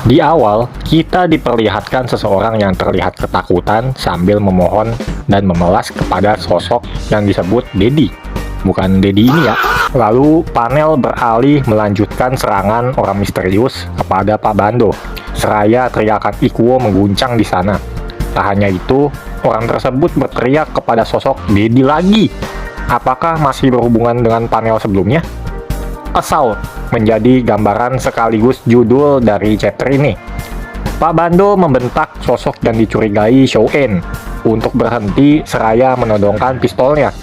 Di awal, kita diperlihatkan seseorang yang terlihat ketakutan sambil memohon dan memelas kepada sosok yang disebut Dedi. Bukan Dedi ini ya. Lalu panel beralih melanjutkan serangan orang misterius kepada Pak Bando. Seraya teriakan Ikuo mengguncang di sana. Tak hanya itu, orang tersebut berteriak kepada sosok Dedi lagi. Apakah masih berhubungan dengan panel sebelumnya? Assault menjadi gambaran sekaligus judul dari chapter ini. Pak Bando membentak sosok yang dicurigai Shouen untuk berhenti seraya menodongkan pistolnya.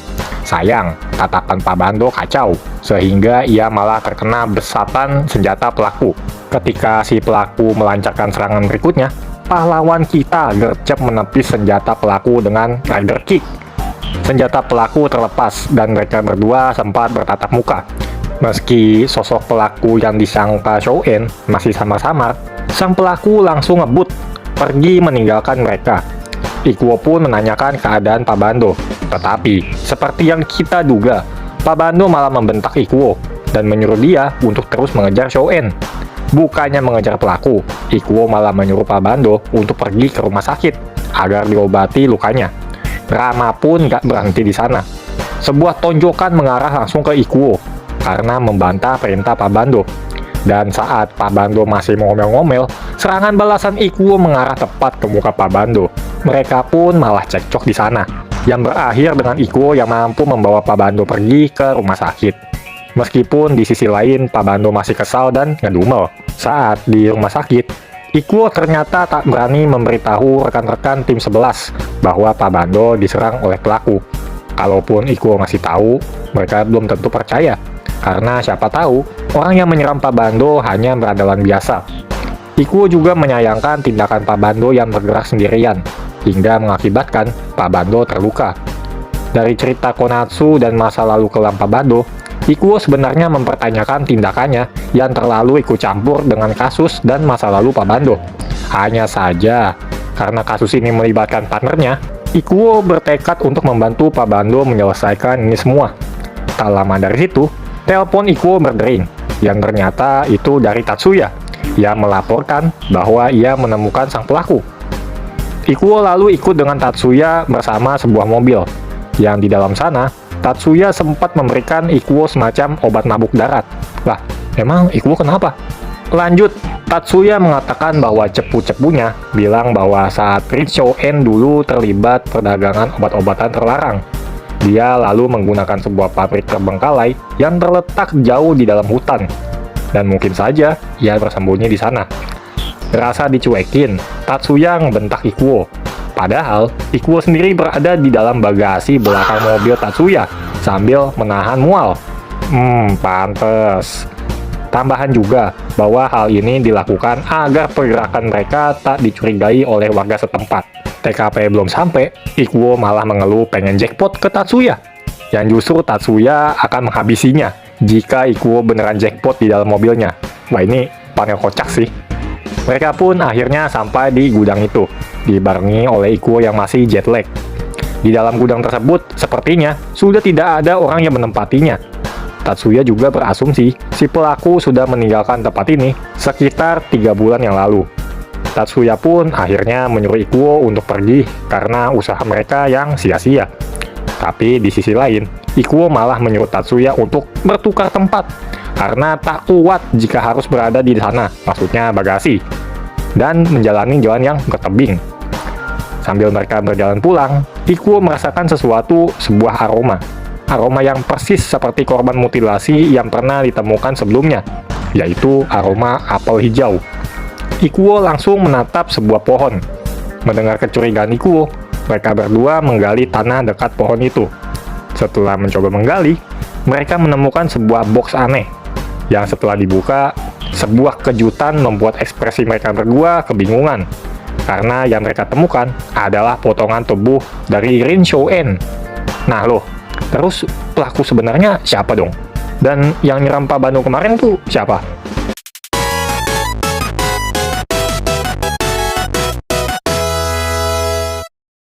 Sayang, tatapan Pak Bando kacau, sehingga ia malah terkena besatan senjata pelaku. Ketika si pelaku melancarkan serangan berikutnya, pahlawan kita gercep menepis senjata pelaku dengan Rider Kick. Senjata pelaku terlepas dan mereka berdua sempat bertatap muka. Meski sosok pelaku yang disangka Shouen masih samar-samar, sang pelaku langsung ngebut, pergi meninggalkan mereka. Ikuo pun menanyakan keadaan Pak Bando. Tetapi, seperti yang kita duga, Pak Bando malah membentak Ikuo dan menyuruh dia untuk terus mengejar Shouen. Bukannya mengejar pelaku, Ikuo malah menyuruh Pak Bando untuk pergi ke rumah sakit agar diobati lukanya. Rama pun gak berhenti di sana. Sebuah tonjokan mengarah langsung ke Ikuo karena membantah perintah Pak Bando. Dan saat Pak Bando masih ngomel-ngomel, serangan balasan Ikuo mengarah tepat ke muka Pak Bando. Mereka pun malah cekcok di sana, yang berakhir dengan Ikuo yang mampu membawa Pak Bando pergi ke rumah sakit. Meskipun di sisi lain Pak Bando masih kesal dan ngedumel. Saat di rumah sakit, Ikuo ternyata tak berani memberitahu rekan-rekan tim 11 bahwa Pak Bando diserang oleh pelaku. Kalaupun Ikuo ngasih tahu, mereka belum tentu percaya. Karena siapa tahu, orang yang menyerang Pak Bando hanya beradalan biasa. Ikuo juga menyayangkan tindakan Pak Bando yang bergerak sendirian, hingga mengakibatkan Pak Bando terluka. Dari cerita Konatsu dan masa lalu kelam Pak Bando, Ikuo sebenarnya mempertanyakan tindakannya yang terlalu ikut campur dengan kasus dan masa lalu Pak Bando. Hanya saja, karena kasus ini melibatkan partnernya, Ikuo bertekad untuk membantu Pak Bando menyelesaikan ini semua. Tak lama dari situ, telepon Ikuo berdering, yang ternyata itu dari Tatsuya, yang melaporkan bahwa ia menemukan sang pelaku. Ikuo lalu ikut dengan Tatsuya bersama sebuah mobil, yang di dalam sana, Tatsuya sempat memberikan Ikuo semacam obat mabuk darat. Lah, emang Ikuo kenapa? Lanjut, Tatsuya mengatakan bahwa cepu-cepunya bilang bahwa saat Prince Shouen dulu terlibat perdagangan obat-obatan terlarang. Dia lalu menggunakan sebuah pabrik terbengkalai yang terletak jauh di dalam hutan. Dan mungkin saja ia bersembunyi di sana. Rasa dicuekin, Tatsuya membentak Ikuo. Padahal, Ikuo sendiri berada di dalam bagasi belakang mobil Tatsuya sambil menahan mual. Pantes. Tambahan juga bahwa hal ini dilakukan agar pergerakan mereka tak dicurigai oleh warga setempat. TKP belum sampai, Ikuo malah mengeluh pengen jackpot ke Tatsuya. Yang justru Tatsuya akan menghabisinya jika Ikuo beneran jackpot di dalam mobilnya. Wah, ini panel kocak sih. Mereka pun akhirnya sampai di gudang itu, dibarengi oleh Ikuo yang masih jet lag. Di dalam gudang tersebut, sepertinya sudah tidak ada orang yang menempatinya. Tatsuya juga berasumsi si pelaku sudah meninggalkan tempat ini sekitar 3 bulan yang lalu. Tatsuya pun akhirnya menyuruh Ikuo untuk pergi karena usaha mereka yang sia-sia. Tapi di sisi lain, Ikuo malah menyuruh Tatsuya untuk bertukar tempat karena tak kuat jika harus berada di sana, maksudnya bagasi, dan menjalani jalan yang bertebing. Sambil mereka berjalan pulang, Ikuo merasakan sebuah aroma. Aroma yang persis seperti korban mutilasi yang pernah ditemukan sebelumnya, yaitu aroma apel hijau. Ikuo langsung menatap sebuah pohon. Mendengar kecurigaan Ikuo, mereka berdua menggali tanah dekat pohon itu. Setelah mencoba menggali, mereka menemukan sebuah box aneh, yang setelah dibuka, sebuah kejutan membuat ekspresi mereka berdua kebingungan. Karena yang mereka temukan adalah potongan tubuh dari Rin Shouen. Nah loh, terus pelaku sebenarnya siapa dong? Dan yang nyerang Pak Bando kemarin tuh siapa?